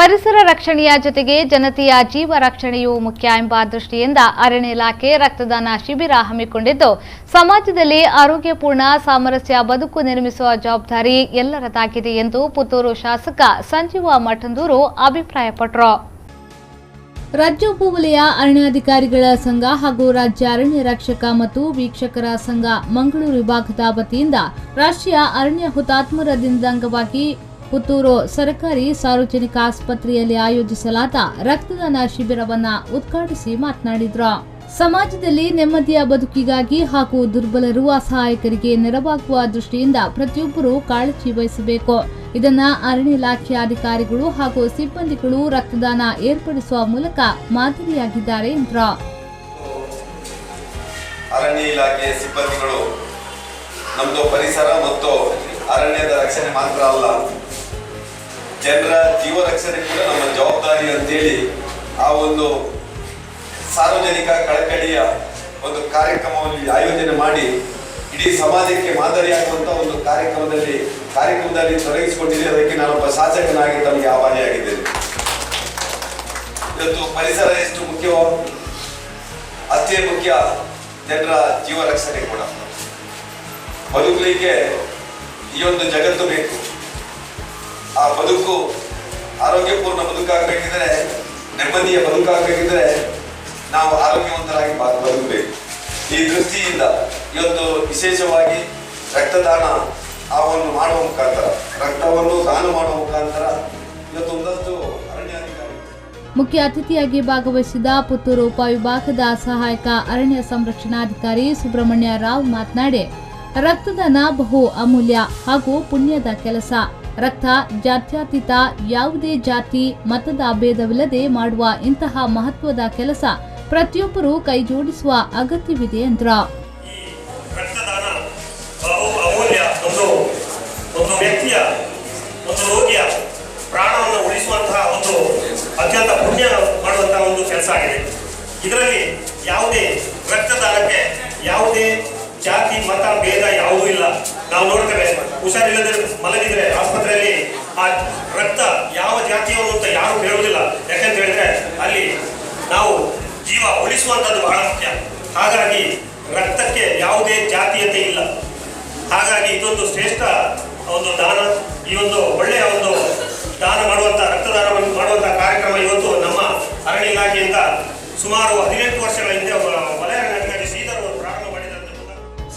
ಪರಿಸರ ರಕ್ಷಣೆಯ ಜೊತೆಗೆ ಜನತೆಯ ಜೀವ ರಕ್ಷಣೆಯೂ ಮುಖ್ಯ ಎಂಬ ದೃಷ್ಟಿಯಿಂದ ಅರಣ್ಯ ಇಲಾಖೆ ರಕ್ತದಾನ ಶಿಬಿರ ಹಮ್ಮಿಕೊಂಡಿದ್ದು, ಸಮಾಜದಲ್ಲಿ ಆರೋಗ್ಯಪೂರ್ಣ ಸಾಮರಸ್ಯ ಬದುಕು ನಿರ್ಮಿಸುವ ಜವಾಬ್ದಾರಿ ಎಲ್ಲರದಾಗಿದೆ ಎಂದು ಪುತ್ತೂರು ಶಾಸಕ ಸಂಜೀವ ಮಠಂದೂರು ಅಭಿಪ್ರಾಯಪಟ್ಟರು. ರಾಜ್ಯ ಉಪವಲಯ ಅರಣ್ಯಾಧಿಕಾರಿಗಳ ಸಂಘ ಹಾಗೂ ರಾಜ್ಯ ಅರಣ್ಯ ರಕ್ಷಕ ಮತ್ತು ವೀಕ್ಷಕರ ಸಂಘ ಮಂಗಳೂರು ವಿಭಾಗದ ವತಿಯಿಂದ ರಾಷ್ಟ್ರೀಯ ಅರಣ್ಯ ಹುತಾತ್ಮರ ದಿನದ ಅಂಗವಾಗಿ ಪುತ್ತೂರು ಸರ್ಕಾರಿ ಸಾರ್ವಜನಿಕ ಆಸ್ಪತ್ರೆಯಲ್ಲಿ ಆಯೋಜಿಸಲಾದ ರಕ್ತದಾನ ಶಿಬಿರವನ್ನು ಉದ್ಘಾಟಿಸಿ ಮಾತನಾಡಿದರು. ಸಮಾಜದಲ್ಲಿ ನೆಮ್ಮದಿಯ ಬದುಕಿಗಾಗಿ ಹಾಗೂ ದುರ್ಬಲರು ಅಸಹಾಯಕರಿಗೆ ನೆರವಾಗುವ ದೃಷ್ಟಿಯಿಂದ ಪ್ರತಿಯೊಬ್ಬರು ಕಾಳಜಿ ವಹಿಸಬೇಕು. ಇದನ್ನ ಅರಣ್ಯ ಇಲಾಖೆ ಅಧಿಕಾರಿಗಳು ಹಾಗೂ ಸಿಬ್ಬಂದಿಗಳು ರಕ್ತದಾನ ಏರ್ಪಡಿಸುವ ಮೂಲಕ ಮಾದರಿಯಾಗಿದ್ದಾರೆ ಎಂದರು. ಅರಣ್ಯ ಇಲಾಖೆ ಸಿಬ್ಬಂದಿಗಳು ನಮ್ಮದು ಪರಿಸರ ಮತ್ತು ಅರಣ್ಯದ ರಕ್ಷಣೆ ಮಾತ್ರ ಅಲ್ಲ, ಜನರ ಜೀವ ರಕ್ಷಣೆ ಕೂಡ ನಮ್ಮ ಜವಾಬ್ದಾರಿ ಅಂತೇಳಿ ಆ ಒಂದು ಸಾರ್ವಜನಿಕ ಕಳಕಳಿಯ ಒಂದು ಕಾರ್ಯಕ್ರಮವನ್ನು ಆಯೋಜನೆ ಮಾಡಿ ಇಡೀ ಸಮಾಜಕ್ಕೆ ಮಾದರಿಯಾಗುವಂತ ಒಂದು ಕಾರ್ಯಕ್ರಮದಲ್ಲಿ ತೊಡಗಿಸಿಕೊಂಡಿದೆ. ಅದಕ್ಕೆ ನಾನೊಬ್ಬ ಶಾಸಕನಾಗಿ ತಮಗೆ ಆಭಾರಿಯಾಗಿದ್ದೇನೆ. ಇವತ್ತು ಪರಿಸರ ಎಷ್ಟು ಮುಖ್ಯವೋ ಅಷ್ಟೇ ಮುಖ್ಯ ಜನರ ಜೀವ ರಕ್ಷಣೆ ಕೂಡ. ಬದುಕಲಿಕ್ಕೆ ಈ ಒಂದು ಜಗತ್ತು ಬೇಕು. ಆ ಬದುಕು ಆರೋಗ್ಯಪೂರ್ಣ ಬದುಕಾಗಬೇಕಿದ್ರೆ, ನೆಮ್ಮದಿಯ ಬದುಕಾಗಬೇಕಿದ್ರೆ ನಾವು ಆರೋಗ್ಯವಂತರಾಗಿ ಬದುಕಬೇಕು. ಈ ದೃಷ್ಟಿಯಿಂದ ಇವತ್ತು ವಿಶೇಷವಾಗಿ ರಕ್ತದಾನ ಆವನ್ನು ಮಾಡುವ ಮುಖಾಂತರ, ರಕ್ತವನ್ನು ದಾನ ಮಾಡುವ ಮುಖಾಂತರ ಇವತ್ತು ಒಂದಷ್ಟು ಅರಣ್ಯಾಧಿಕಾರಿ ಮುಖ್ಯ ಅತಿಥಿಯಾಗಿ ಭಾಗವಹಿಸಿದ ಪುತ್ತೂರು ಉಪವಿಭಾಗದ ಸಹಾಯಕ ಅರಣ್ಯ ಸಂರಕ್ಷಣಾಧಿಕಾರಿ ಸುಬ್ರಹ್ಮಣ್ಯ ರಾವ್ ಮಾತನಾಡಿ, ರಕ್ತದಾನ ಬಹು ಅಮೂಲ್ಯ ಹಾಗೂ ಪುಣ್ಯದ ಕೆಲಸ. ರಕ್ತ ಜಾತ್ಯತೀತ ಯಾವುದೇ ಜಾತಿ ಮತದ ಭೇದವಿಲ್ಲದೆ ಮಾಡುವ ಇಂತಹ ಮಹತ್ವದ ಕೆಲಸ ಪ್ರತಿಯೊಬ್ಬರು ಕೈ ಜೋಡಿಸುವ ಅಗತ್ಯವಿದೆ ಎಂದರು. ರಕ್ತದಾನ ಬಹು ಅಮೂಲ್ಯ. ಒಂದು ವ್ಯಕ್ತಿಯ, ಒಂದು ರೋಗಿಯ ಪ್ರಾಣವನ್ನು ಉಳಿಸುವಂತಹ ಒಂದು ಅತ್ಯಂತ ಪುಣ್ಯ ಮಾಡುವಂತಹ ಒಂದು ಕೆಲಸ ಆಗಿದೆ. ಇದರಲ್ಲಿ ಯಾವುದೇ ರಕ್ತದಾನಕ್ಕೆ ಯಾವುದೇ ಜಾತಿ ಮತ ಭೇದ ಯಾವುದೂ ಇಲ್ಲ. ನಾವು ನೋಡ್ತೇವೆ, ಹುಷಾರಿಲ್ಲದೆ ಮಲಗಿದ್ರೆ ಆಸ್ಪತ್ರೆಯಲ್ಲಿ ಆ ರಕ್ತ ಯಾವ ಜಾತಿಯವರು ಅಂತ ಯಾರು ಹೇಳುವುದಿಲ್ಲ. ಯಾಕಂತ ಹೇಳಿದ್ರೆ ಅಲ್ಲಿ ನಾವು ಜೀವ ಉಳಿಸುವಂಥದ್ದು ಬಹಳ ಮುಖ್ಯ. ಹಾಗಾಗಿ ರಕ್ತಕ್ಕೆ ಯಾವುದೇ ಜಾತೀಯತೆ ಇಲ್ಲ. ಹಾಗಾಗಿ ಇದೊಂದು ಶ್ರೇಷ್ಠ ಒಂದು ದಾನ. ಈ ಒಂದು ಒಳ್ಳೆಯ ಒಂದು ದಾನ ಮಾಡುವಂಥ, ರಕ್ತದಾನವನ್ನು ಮಾಡುವಂಥ ಕಾರ್ಯಕ್ರಮ ಇವತ್ತು ನಮ್ಮ ಅರಣ್ಯ ಇಲಾಖೆಯಿಂದ ಸುಮಾರು 18 ವರ್ಷಗಳ ಹಿಂದೆ ವಲಯ ಅರಣ್ಯಾಧಿಕಾರಿ ಶ್ರೀಧರ್ ಅವರು ಪ್ರಾರಂಭ ಮಾಡಿದಂತೆ.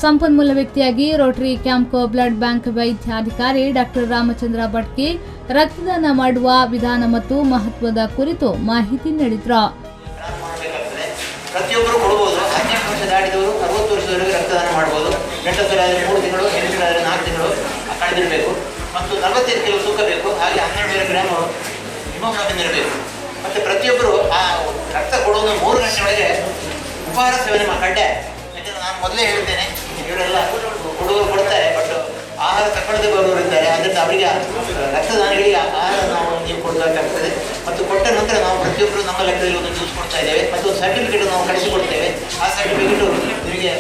ಸಂಪನ್ಮೂಲ ವ್ಯಕ್ತಿಯಾಗಿ ರೋಟರಿ ಕ್ಯಾಂಪ್ಕೋ ಬ್ಲಡ್ ಬ್ಯಾಂಕ್ ವೈದ್ಯಾಧಿಕಾರಿ ಡಾಕ್ಟರ್ ರಾಮಚಂದ್ರ ಭಟ್ಕೆ ರಕ್ತದಾನ ಮಾಡುವ ವಿಧಾನ ಮತ್ತು ಮಹತ್ವದ ಕುರಿತು ಮಾಹಿತಿ ನೀಡಿದ್ರು. ಪ್ರತಿಯೊಬ್ಬರು ಕೊಡಬಹುದು. 18 ವರ್ಷ ದಾಟಿದವರು 60 ವರ್ಷದವರೆಗೆ ರಕ್ತದಾನ ಮಾಡಬಹುದು. ಗಂಡಸರಾದರೆ 3 ತಿಂಗಳು, ಹೆಣ್ಣುಗಳಾದರೆ 4 ತಿಂಗಳು ಕಳೆದಿರಬೇಕು ಮತ್ತು 45 ಕಿಲೋ ತೂಕ ಬೇಕು. ಹಾಗೆ 1200 ಗ್ರಾಮ್ ಹಿಮೋಗ್ಲೋಬಿನ್ ಇರಬೇಕು. ಮತ್ತು ಪ್ರತಿಯೊಬ್ಬರು ಆ ರಕ್ತ ಕೊಡುವುದು 3 ಗಂಟೆ ಒಳಗೆ ಉಪಹಾರ ಸೇವನೆ ಕಡ್ಡಾಯ. ಯಾಕಂದರೆ ನಾನು ಮೊದಲೇ ಹೇಳಿದ್ದೇನೆ, ಇವರೆಲ್ಲ ಕೊಡುವರು ಕೊಡ್ತಾರೆ, ಬಟ್ ಆಹಾರ ತಗೊಳ್ಳದೆ ಬರುವವರಿದ್ದಾರೆ. ಅದರಿಂದ ಅವರಿಗೆ ರಕ್ತದಾನಿಗಳಿಗೆ ಆಹಾರ ನಾವು ನೀವು ಕೊಡಬೇಕಾಗ್ತದೆ. ಮತ್ತು ಕೊಟ್ಟ ನಂತರ ನಾವು ಪ್ರತಿಯೊಬ್ಬರು ನಮ್ಮ ಲೆಕ್ಕದಲ್ಲಿ ಒಂದು ಜ್ಯೂಸ್ ಕೊಡ್ತಾ ಇದ್ದೇವೆ ಮತ್ತು ಸರ್ಟಿಫಿಕೇಟ್ ನಾವು ಕಳಿಸಿಕೊಡ್ತೇವೆ. ಆ ಸರ್ಟಿಫಿಕೇಟು ನಿಮಗೆ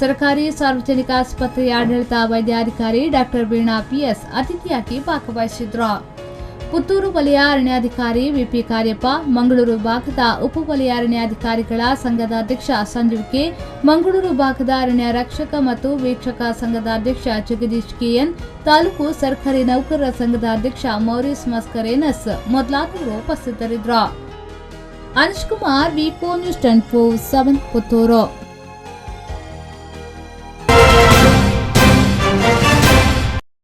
ಸರ್ಕಾರಿ ಸಾರ್ವಜನಿಕ ಆಸ್ಪತ್ರೆಯ ಆಡಳಿತ ವೈದ್ಯಾಧಿಕಾರಿ ಡಾಕ್ಟರ್ ವೀಣಾ PS ಅತಿಥಿಯಾಗಿ ಭಾಗವಹಿಸಿದ್ರು. ಪುತ್ತೂರು ವಲಯ ಅರಣ್ಯಾಧಿಕಾರಿ ವಿಪಿ ಕಾರ್ಯಪ್ಪ, ಮಂಗಳೂರು ವಿಭಾಗದ ಉಪವಲಯ ಅರಣ್ಯಾಧಿಕಾರಿಗಳ ಸಂಘದ ಅಧ್ಯಕ್ಷ ಸಂಜೀವ್ ಕೆ, ಮಂಗಳೂರು ವಿಭಾಗದ ಅರಣ್ಯ ರಕ್ಷಕ ಮತ್ತು ವೀಕ್ಷಕ ಸಂಘದ ಅಧ್ಯಕ್ಷ ಜಗದೀಶ್ KN, ತಾಲೂಕು ಸರ್ಕಾರಿ ನೌಕರರ ಸಂಘದ ಅಧ್ಯಕ್ಷ ಮೌರಿಸ್ ಮಸ್ಕರೇನಸ್ ಮೊದಲಾದವರು ಉಪಸ್ಥಿತರಿದ್ದರು. ಅನುಷ್ ಕುಮಾರ್, ವಿಕೋ ನ್ಯೂಸ್ 24/7 ಪುತ್ತೂರು.